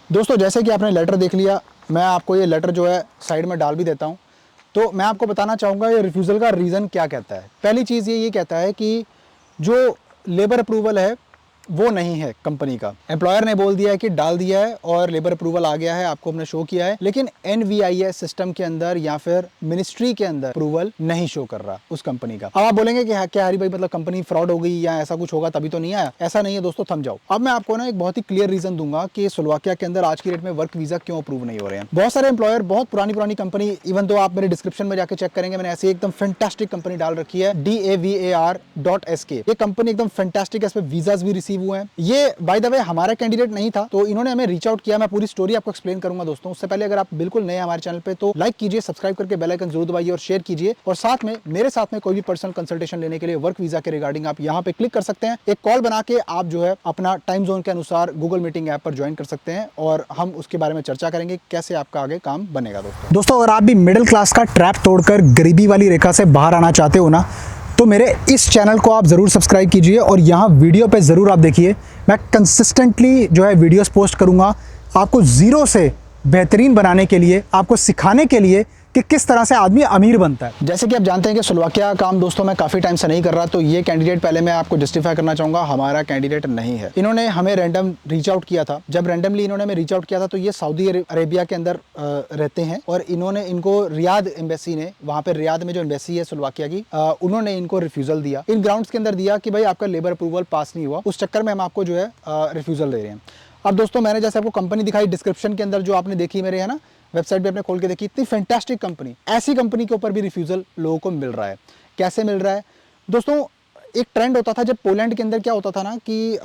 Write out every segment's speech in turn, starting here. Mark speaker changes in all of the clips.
Speaker 1: दोस्तों जैसे कि आपने लेटर देख लिया, मैं आपको ये लेटर जो है साइड में डाल भी देता हूँ। तो मैं आपको बताना चाहूँगा ये रिफ्यूज़ल का रीज़न क्या कहता है। पहली चीज़ ये कहता है कि जो लेबर अप्रूवल है वो नहीं है कंपनी का। एम्प्लॉयर ने बोल दिया है कि डाल दिया है और लेबर अप्रूवल आ गया है, आपको हमने शो किया है, लेकिन एनवीआईएस सिस्टम के अंदर या फिर मिनिस्ट्री के अंदर अप्रूवल नहीं शो कर रहा उस कंपनी का। अब आप बोलेंगे कि क्या हरी भाई मतलब कंपनी फ्रॉड हो गई या ऐसा कुछ होगा तभी तो नहीं आया। ऐसा नहीं है दोस्तों, थम जाओ। अब मैं आपको ना एक बहुत ही क्लियर रीजन दूंगा कि स्लोवाकिया के अंदर आज की डेट में वर्क वीजा क्यों अप्रूव नहीं हो रहे हैं। बहुत सारे एम्प्लॉयर, बहुत पुरानी कंपनी, इवन तो आप मेरे डिस्क्रिप्शन में जाकर चेक करेंगे, मैंने ऐसी एकदम फैंटास्टिक कंपनी डाल रखी है DAVAR.SK। ये कंपनी एकदम फैंटास्टिक है, इसमें वीजाज भी रिसीव हुए हैं। ये बाय द वे हमारा कैंडिडेट नहीं था, तो इन्होंने हमें रीच आउट किया। मैं पूरी स्टोरी आपको एक्सप्लेन करूंगा दोस्तों। उससे पहले अगर आप बिल्कुल नए हमारे चैनल पे तो लाइक कीजिए, सब्सक्राइब करके बेल आइकन जरूर दबाइए और शेयर कीजिए। और साथ में मेरे साथ में कोई भी पर्सनल कंसल्टेशन लेने के लिए वर्क वीजा के रिगार्डिंग आप यहाँ पे क्लिक कर सकते हैं। एक कॉल बना के आप जो है अपना टाइम जोन के अनुसार गूगल मीटिंग ऐप पर ज्वाइन कर सकते हैं और हम उसके बारे में चर्चा करेंगे कैसे आपका आगे काम बनेगा। दोस्तों अगर आप भी मिडिल क्लास का ट्रैप तोड़कर गरीबी वाली रेखा से बाहर आना चाहते हो ना, तो मेरे इस चैनल को आप ज़रूर सब्सक्राइब कीजिए और यहाँ वीडियो पे ज़रूर आप देखिए। मैं कंसिस्टेंटली जो है वीडियोस पोस्ट करूँगा आपको ज़ीरो से बेहतरीन बनाने के लिए, आपको सिखाने के लिए कि किस तरह से आदमी अमीर बनता है। जैसे कि आप जानते हैं कि स्लोवाकिया काम दोस्तों मैं काफ़ी टाइम से नहीं कर रहा, तो ये कैंडिडेट पहले मैं आपको जस्टिफाई करना चाहूँगा, हमारा कैंडिडेट नहीं है। इन्होंने हमें रैंडम रीच आउट किया था। जब रैंडमली इन्होंने हमें रीच आउट किया था तो ये सऊदी अरेबिया के अंदर रहते हैं और इनको रियाद एम्बेसी ने, वहाँ पर रियाद में जो एम्बेसी है स्लोवाकिया की, उन्होंने इनको रिफ्यूज़ल दिया। इन ग्राउंड्स के अंदर दिया कि भाई आपका लेबर अप्रूवल पास नहीं हुआ, उस चक्कर में हम आपको जो है रिफ्यूज़ल दे रहे हैं। अब दोस्तों मैंने जैसे आपको कंपनी दिखाई डिस्क्रिप्शन के अंदर, जो आपने देखी मेरे है ना वेबसाइट पे आपने खोल के देखी, इतनी फैंटास्टिक कंपनी, ऐसी कंपनी के ऊपर भी रिफ्यूज़ल लोगों को मिल रहा है। कैसे मिल रहा है दोस्तों? एक ट्रेंड होता था जब पोलैंड के अंदर, क्या होता था ना कि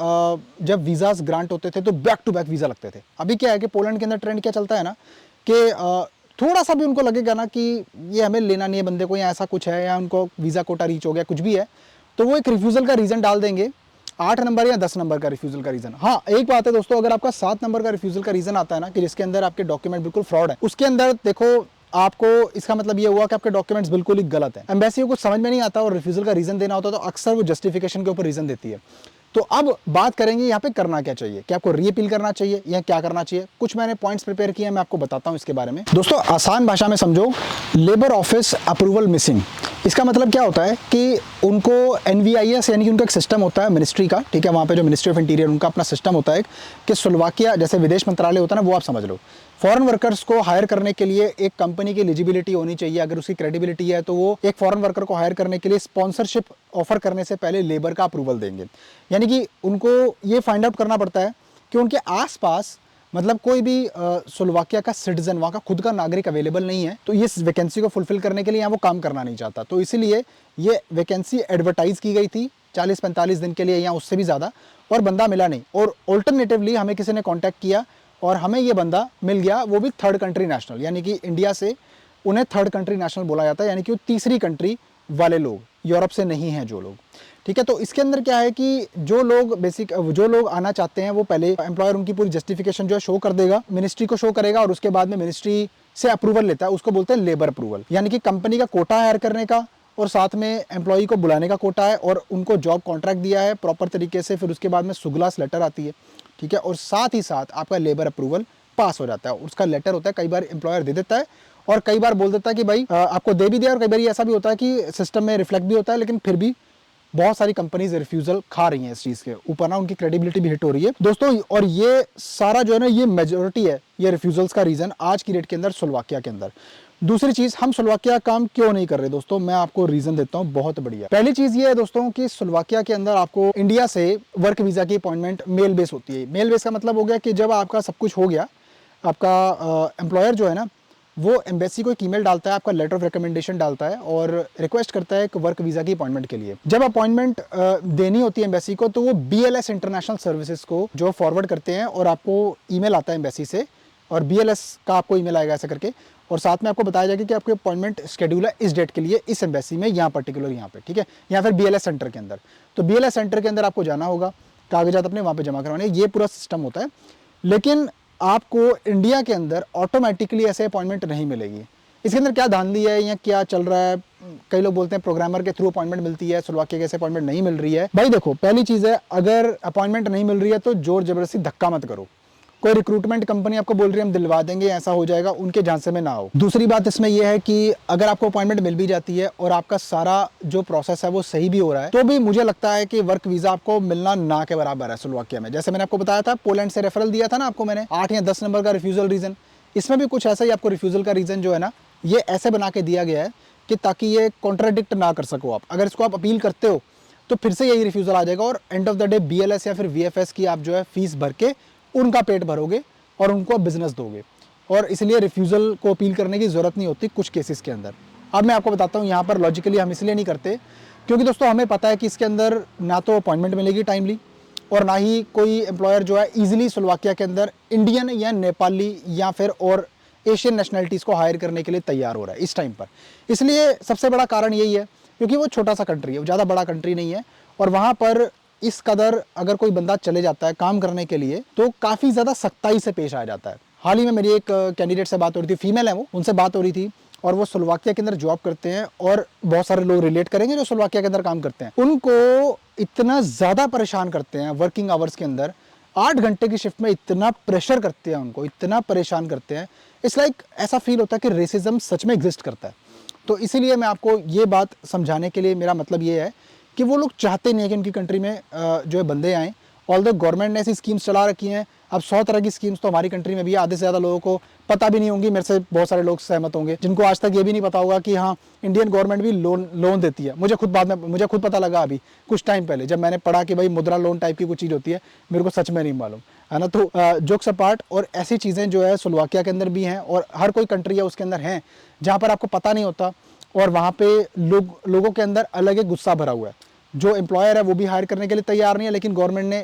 Speaker 1: जब वीज़ाज ग्रांट होते थे तो बैक टू बैक वीज़ा लगते थे। अभी क्या है कि पोलैंड के अंदर ट्रेंड क्या चलता है ना कि थोड़ा सा भी उनको लगेगा ना कि ये हमें लेना नहीं है बंदे को, या ऐसा कुछ है, या उनको वीज़ा कोटा रीच हो गया, कुछ भी है, तो वो एक रिफ्यूज़ल का रीज़न डाल देंगे, 8 नंबर या 10 नंबर का रिफ्यूज़ल का रीज़न। हाँ एक बात है दोस्तों, अगर आपका 7 नंबर का रिफ्यूज़ल का रीज़न आता है ना कि जिसके अंदर आपके डॉक्यूमेंट बिल्कुल फ्रॉड है, उसके अंदर देखो आपको इसका मतलब ये हुआ कि आपके डॉक्यूमेंट्स बिल्कुल ही गलत है। एम्बेसी को कुछ समझ में नहीं आता और रिफ्यूज़ल का रीज़न देना होता तो अक्सर वो जस्टिफिकेशन के ऊपर रीज़न देती है। तो अब बात करेंगे यहाँ पे करना क्या चाहिए, कि आपको रीअपील करना चाहिए या क्या करना चाहिए। कुछ मैंने पॉइंट्स प्रिपेयर किए हैं, मैं आपको बताता हूँ इसके बारे में। दोस्तों आसान भाषा में समझो, लेबर ऑफिस अप्रूवल मिसिंग, इसका मतलब क्या होता है कि उनको एनवीआईएस यानी कि उनका एक सिस्टम होता है मिनिस्ट्री का, ठीक है, वहाँ पे जो मिनिस्ट्री ऑफ इंटीरियर उनका अपना सिस्टम होता है कि स्लोवाकिया जैसे विदेश मंत्रालय होता है ना, वो आप समझ लो। फॉरेन वर्कर्स को हायर करने के लिए एक कंपनी की एलिजिबिलिटी होनी चाहिए, अगर उसकी क्रेडिबिलिटी है तो वो एक फॉरेन वर्कर को हायर करने के लिए स्पॉन्सरशिप ऑफर करने से पहले लेबर का अप्रूवल देंगे। यानी कि उनको ये फाइंड आउट करना पड़ता है कि उनके आसपास मतलब कोई भी स्लोवाकिया का सिटीजन, वहाँ का खुद का नागरिक अवेलेबल नहीं है, तो इस वैकेंसी को फुलफिल करने के लिए यहाँ वो काम करना नहीं चाहता। तो इसीलिए ये वैकेंसी एडवर्टाइज की गई थी 40-45 दिन के लिए या उससे भी ज़्यादा, और बंदा मिला नहीं। और ऑल्टरनेटिवली हमें किसी ने कॉन्टैक्ट किया और हमें ये बंदा मिल गया, वो भी थर्ड कंट्री नेशनल, यानी कि इंडिया से उन्हें थर्ड कंट्री नेशनल बोला जाता है, यानी कि वो तीसरी कंट्री वाले लोग, यूरोप से नहीं हैं जो लोग, ठीक है। तो इसके अंदर क्या है कि जो लोग आना चाहते हैं वो पहले एम्प्लॉयर उनकी पूरी जस्टिफिकेशन जो है शो कर देगा, मिनिस्ट्री को शो करेगा, और उसके बाद में मिनिस्ट्री से अप्रूवल लेता है, उसको बोलते हैं लेबर अप्रूवल। यानी कि कंपनी का कोटा हायर करने का और साथ में एम्प्लॉई को बुलाने का कोटा है, और उनको जॉब कॉन्ट्रैक्ट दिया है प्रॉपर तरीके से, फिर उसके बाद में सुगलास लेटर आती है, ठीक है, और साथ ही साथ आपका लेबर अप्रूवल पास हो जाता है। उसका लेटर होता है, कई बार एम्प्लॉयर दे देता है और कई बार बोल देता है कि भाई आपको दे भी दिया, और कई बार ऐसा भी होता है कि सिस्टम में रिफ्लेक्ट भी होता है, लेकिन फिर भी बहुत सारी कंपनीज रिफ्यूजल खा रही हैं इस चीज़ के ऊपर ना, उनकी क्रेडिबिलिटी भी हिट हो रही है दोस्तों। और ये सारा जो है ना, ये मेजोरिटी है ये रिफ्यूजल्स का रीज़न आज की डेट के अंदर स्लोवाकिया के अंदर। दूसरी चीज़, हम स्लोवाकिया काम क्यों नहीं कर रहे दोस्तों, मैं आपको रीज़न देता हूँ, बहुत बढ़िया। पहली चीज़ ये है दोस्तों कि स्लोवाकिया के अंदर आपको इंडिया से वर्क वीज़ा की अपॉइंटमेंट मेल बेस होती है। मेल बेस का मतलब हो गया कि जब आपका सब कुछ हो गया, आपका एम्प्लॉयर जो है ना, वो एम्बेसी को एक ईमेल डालता है, आपका लेटर ऑफ रिकमेंडेशन डालता है और रिक्वेस्ट करता है एक वर्क वीज़ा की अपॉइंटमेंट के लिए। जब अपॉइंटमेंट देनी होती है एम्बेसी को, तो वो BLS इंटरनेशनल सर्विसेज को जो फॉरवर्ड करते हैं, और आपको ईमेल आता है एम्बेसी से, और BLS का आपको ईमेल आएगा ऐसा करके, और साथ में आपको बताया जाएगा कि आपकी अपॉइंटमेंट शेड्यूल है इस डेट के लिए इस एम्बेसी में, यहाँ पर्टिकुलर यहाँ पे, ठीक है, या फिर BLS सेंटर के अंदर। तो BLS सेंटर के अंदर आपको जाना होगा, कागजात अपने वहाँ पे जमा करवाने, ये पूरा सिस्टम होता है। लेकिन आपको इंडिया के अंदर ऑटोमेटिकली ऐसे अपॉइंटमेंट नहीं मिलेगी। इसके अंदर क्या धांधली है या क्या चल रहा है? कई लोग बोलते हैं प्रोग्रामर के थ्रू अपॉइंटमेंट मिलती है, स्लोवाकिया कैसे अपॉइंटमेंट नहीं मिल रही है। भाई देखो, पहली चीज़ है, अगर अपॉइंटमेंट नहीं मिल रही है तो जोर जबरदस्ती धक्का मत करो, कोई रिक्रूटमेंट कंपनी आपको बोल रही है हम दिलवा देंगे, ऐसा हो जाएगा, उनके झांसे में ना हो। दूसरी बात इसमें यह है कि अगर आपको अपॉइंटमेंट मिल भी जाती है और आपका सारा जो प्रोसेस है वो सही भी हो रहा है, तो भी मुझे लगता है कि वर्क वीजा आपको मिलना ना के बराबर है स्लोवाकिया में। जैसे मैंने आपको बताया था, पोलैंड से रेफरल दिया था ना आपको मैंने, 8 या 10 नंबर का रिफ्यूजल रीजन, इसमें भी कुछ ऐसा ही आपको रिफ्यूजल का रीजन जो है ना, ये ऐसे बना के दिया गया है कि ताकि ये कॉन्ट्राडिक्ट ना कर सको आप। अगर इसको आप अपील करते हो तो फिर से यही रिफ्यूजल आ जाएगा और end of the day BLS या फिर VFS की आप जो है फीस भर के उनका पेट भरोगे और उनको बिजनेस दोगे, और इसलिए रिफ्यूज़ल को अपील करने की ज़रूरत नहीं होती कुछ केसेस के अंदर। अब मैं आपको बताता हूँ यहाँ पर लॉजिकली हम इसलिए नहीं करते क्योंकि दोस्तों हमें पता है कि इसके अंदर ना तो अपॉइंटमेंट मिलेगी टाइमली, और ना ही कोई एम्प्लॉयर जो है ईजिली स्लोवाकिया के अंदर इंडियन या नेपाली या फिर और एशियन नेशनलिटीज़ को हायर करने के लिए तैयार हो रहा है इस टाइम पर। इसलिए सबसे बड़ा कारण यही है क्योंकि वो छोटा सा कंट्री है, वो ज़्यादा बड़ा कंट्री नहीं है, और वहाँ पर इस कदर अगर कोई बंदा चले जाता है काम करने के लिए तो काफ़ी ज़्यादा सख्ताई से पेश आ जाता है। हाल ही में मेरी एक कैंडिडेट से बात हो रही थी, फीमेल है वो, उनसे बात हो रही थी, और वो स्लोवाकिया के अंदर जॉब करते हैं, और बहुत सारे लोग रिलेट करेंगे जो स्लोवाकिया के अंदर काम करते हैं, उनको इतना ज़्यादा परेशान करते हैं वर्किंग आवर्स के अंदर, 8 घंटे की शिफ्ट में इतना प्रेशर करते हैं उनको, इतना परेशान करते हैं, इट्स लाइक ऐसा फील होता है कि रेसिज्म सच में एग्जिस्ट करता है। तो इसीलिए मैं आपको ये बात समझाने के लिए मेरा मतलब ये है कि वो लोग चाहते नहीं है कि उनकी कंट्री में जो है बंदे आएँ। ऑल्दो गवर्नमेंट ने ऐसी स्कीम्स चला रखी हैं, अब 100 तरह की स्कीम्स तो हमारी कंट्री में भी आधे से ज़्यादा लोगों को पता भी नहीं होंगी, मेरे से बहुत सारे लोग सहमत होंगे जिनको आज तक ये भी नहीं पता होगा कि हाँ इंडियन गवर्नमेंट भी लोन देती है। मुझे खुद पता लगा अभी कुछ टाइम पहले जब मैंने पढ़ा कि भाई मुद्रा लोन टाइप की कुछ चीज़ होती है, मेरे को सच में नहीं मालूम है ना। तो जोक्स अपार्ट, और ऐसी चीज़ें जो है स्लोवाकिया के अंदर भी हैं, और हर कोई कंट्री है उसके अंदर हैं जहाँ पर आपको पता नहीं होता, और वहाँ पे लोगों के अंदर अलग एक गुस्सा भरा हुआ है। जो एम्प्लॉयर है वो भी हायर करने के लिए तैयार नहीं है, लेकिन गवर्नमेंट ने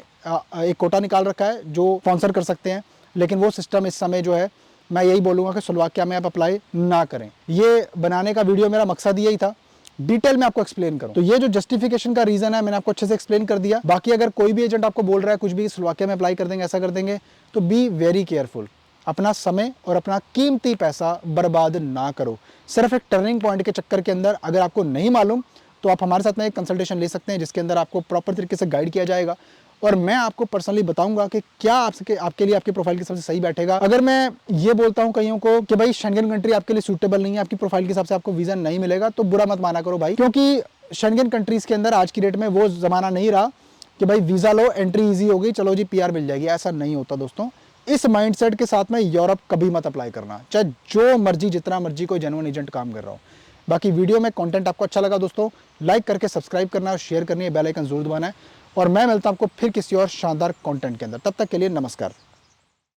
Speaker 1: एक कोटा निकाल रखा है जो स्पॉन्सर कर सकते हैं, लेकिन वो सिस्टम इस समय जो है मैं यही बोलूँगा कि स्लोवाकिया में आप अप्लाई ना करें। ये बनाने का वीडियो मेरा मकसद यही था, डिटेल में आपको एक्सप्लेन करूं। तो ये जो जस्टिफिकेशन का रीजन है मैंने आपको अच्छे से एक्सप्लेन कर दिया। बाकी अगर कोई भी एजेंट आपको बोल रहा है कुछ भी स्लोवाकिया में अप्लाई कर देंगे, ऐसा कर देंगे, तो बी वेरी केयरफुल, अपना समय और अपना कीमती पैसा बर्बाद ना करो सिर्फ एक टर्निंग पॉइंट के चक्कर के अंदर। अगर आपको नहीं मालूम तो आप हमारे साथ में एक कंसल्टेशन ले सकते हैं जिसके अंदर आपको प्रॉपर तरीके से गाइड किया जाएगा, और मैं आपको पर्सनली बताऊंगा कि क्या आपके लिए आपकी प्रोफाइल के हिसाब से सही बैठेगा। अगर मैं ये बोलता हूं कईयों को कि भाई शेंगन कंट्री आपके लिए सूटेबल नहीं है, आपकी प्रोफाइल के हिसाब से आपको वीज़ा नहीं मिलेगा, तो बुरा मत माना करो भाई, क्योंकि शेंगन कंट्रीज़ के अंदर आज की डेट में वो ज़माना नहीं रहा कि भाई वीज़ा लो, एंट्री ईजी हो गई, चलो जी PR मिल जाएगी। ऐसा नहीं होता दोस्तों। इस माइंडसेट के साथ में यूरोप कभी मत अप्लाई करना, चाहे जो मर्जी जितना मर्जी कोई जेन्युइन एजेंट काम कर रहा हो। बाकी वीडियो में कंटेंट आपको अच्छा लगा दोस्तों, लाइक करके सब्सक्राइब करना और शेयर करनी है, बेल आइकन जरूर दबाना है, और मैं मिलता हूं आपको फिर किसी और शानदार कंटेंट के अंदर। तब तक के लिए नमस्कार।